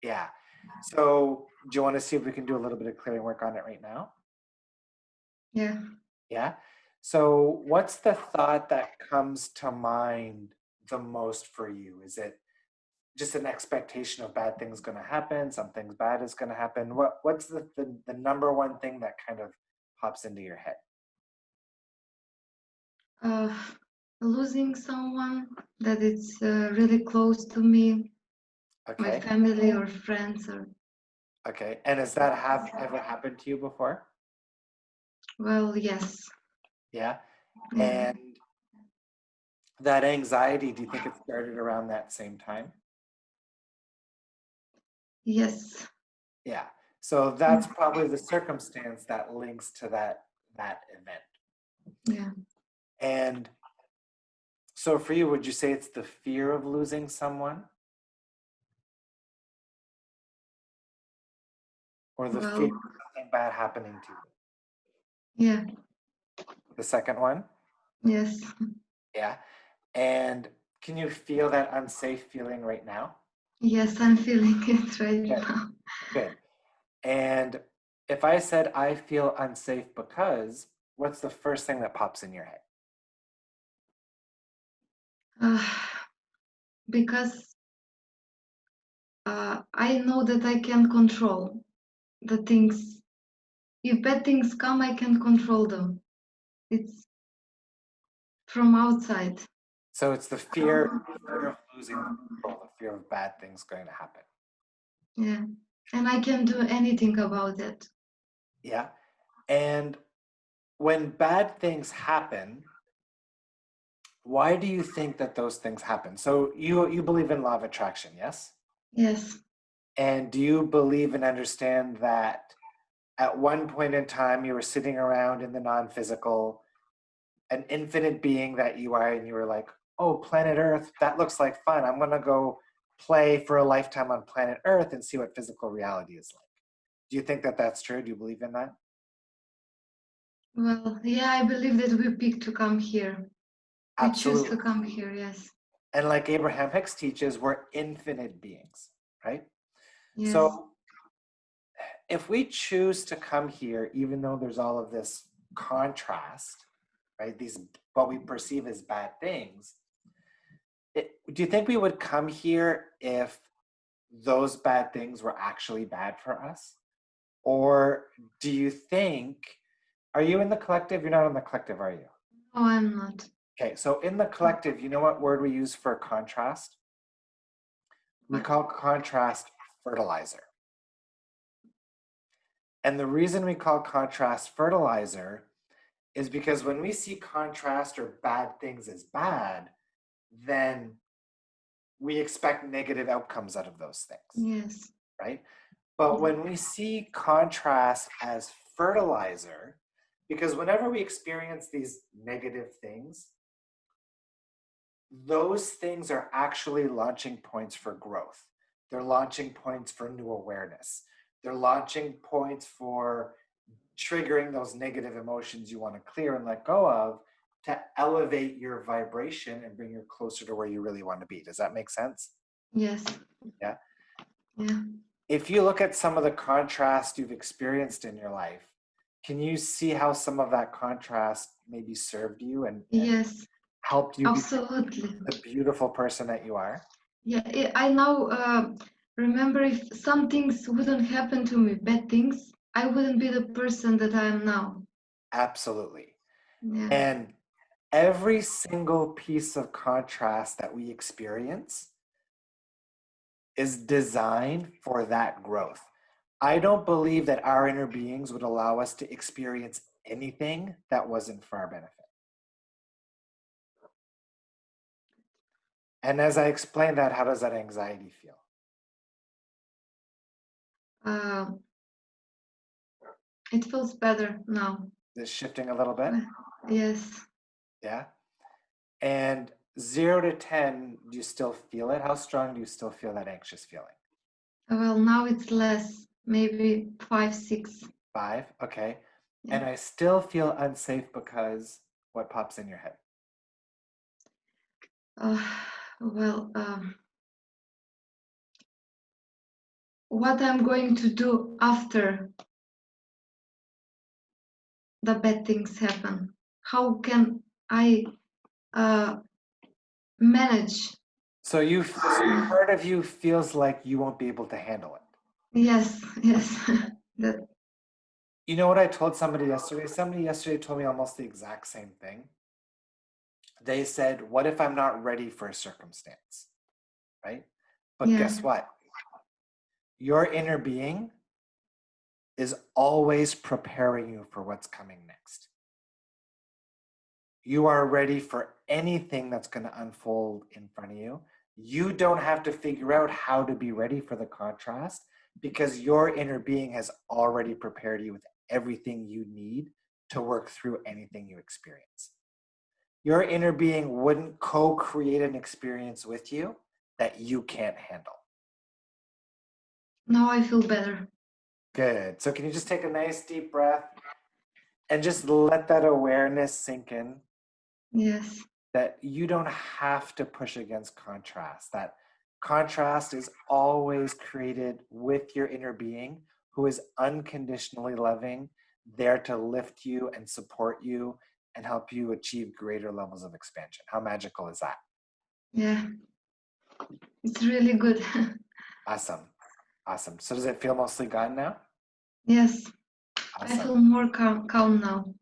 Yeah. So do you want to see if we can do a little bit of clearing work on it right now? Yeah. Yeah. So what's the thought that comes to mind the most for you? Is it just an expectation of bad things going to happen? Something bad is going to happen? What's the number one thing that kind of pops into your head? Uh, Losing someone that it's really close to me, my Okay. family or friends, or Okay. And has that have ever happened to you before? well, yes. Yeah. Yeah. And that anxiety, do you think it started around that same time? Yes. Yeah. So that's Mm. probably the circumstance that links to that event. Yeah. And so for you, would you say it's the fear of losing someone or the fear Well, of something bad happening to you? yeah. The second one? Yes. Yeah. And can you feel that unsafe feeling right now? Yes, I'm feeling it right Good, now. good. And if I said I feel unsafe because, what's the first thing that pops in your head? Uh, because I know that I can control the things. If bad things come, I can control them. It's from outside. So it's the fear of losing control, the fear of bad things going to happen. Yeah. And I can do anything about it. Yeah. And when bad things happen, why do you think that those things happen? So you believe in law of attraction, yes? Yes. And do you believe and understand that at one point in time you were sitting around in the non-physical, an infinite being that you are, and you were like, oh, planet Earth, that looks like fun. I'm gonna go play for a lifetime on planet Earth and see what physical reality is like. Do you think that that's true? Do you believe in that? Well, yeah, I believe that we pick to come here. We choose to Absolutely. come here, yes. And like Abraham Hicks teaches, we're infinite beings, right? Yes. So if we choose to come here, even though there's all of this contrast, right? These what we perceive as bad things, do you think we would come here if those bad things were actually bad for us? Or do you think, are you in the collective? You're not in the collective, are you? No, I'm not. Okay, so in the collective, you know what word we use for contrast? We What? call contrast fertilizer. And the reason we call contrast fertilizer is because when we see contrast or bad things as bad, then we expect negative outcomes out of those things, Yes. right? But when we see contrast as fertilizer, because whenever we experience these negative things, those things are actually launching points for growth. They're launching points for new awareness. They're launching points for triggering those negative emotions you want to clear and let go of to elevate your vibration and bring you closer to where you really want to be. Does that make sense? Yes. Yeah. Yeah. If you look at some of the contrast you've experienced in your life, can you see how some of that contrast maybe served you and Yes. helped you become Absolutely. the beautiful person that you are? Yeah. I now remember if some things wouldn't happen to me, bad things, I wouldn't be the person that I am now. Absolutely. Yeah. And every single piece of contrast that we experience is designed for that growth. I don't believe that our inner beings would allow us to experience anything that wasn't for our benefit. And as I explained that, how does that anxiety feel? Uh, it feels better now. Is shifting a little bit? Yes. Yeah. And 0 to 10, do you still feel it? How strong do you still feel that anxious feeling? Well, now it's less, maybe 5, 6. 5. Okay. Yeah. And I still feel unsafe because what pops in your head? Uh, well, what I'm going to do after the bad things happen. How can I manage? So part of you feels like you won't be able to handle it. Yes, yes. That You know what I told somebody yesterday? Somebody yesterday told me almost the exact same thing. They said, what if I'm not ready for a circumstance? Right? But yeah, guess what? Your inner being is always preparing you for what's coming next. You are ready for anything that's going to unfold in front of you. You don't have to figure out how to be ready for the contrast because your inner being has already prepared you with everything you need to work through anything you experience. Your inner being wouldn't co-create an experience with you that you can't handle. now I feel better. Good. So can you just take a nice deep breath and just let that awareness sink in? Yes, That you don't have to push against contrast. That contrast is always created with your inner being who is unconditionally loving, there to lift you and support you and help you achieve greater levels of expansion. How magical is that? yeah, it's really good. Awesome. Awesome. So does it feel mostly gone now? Yes, I Awesome. feel more calm now.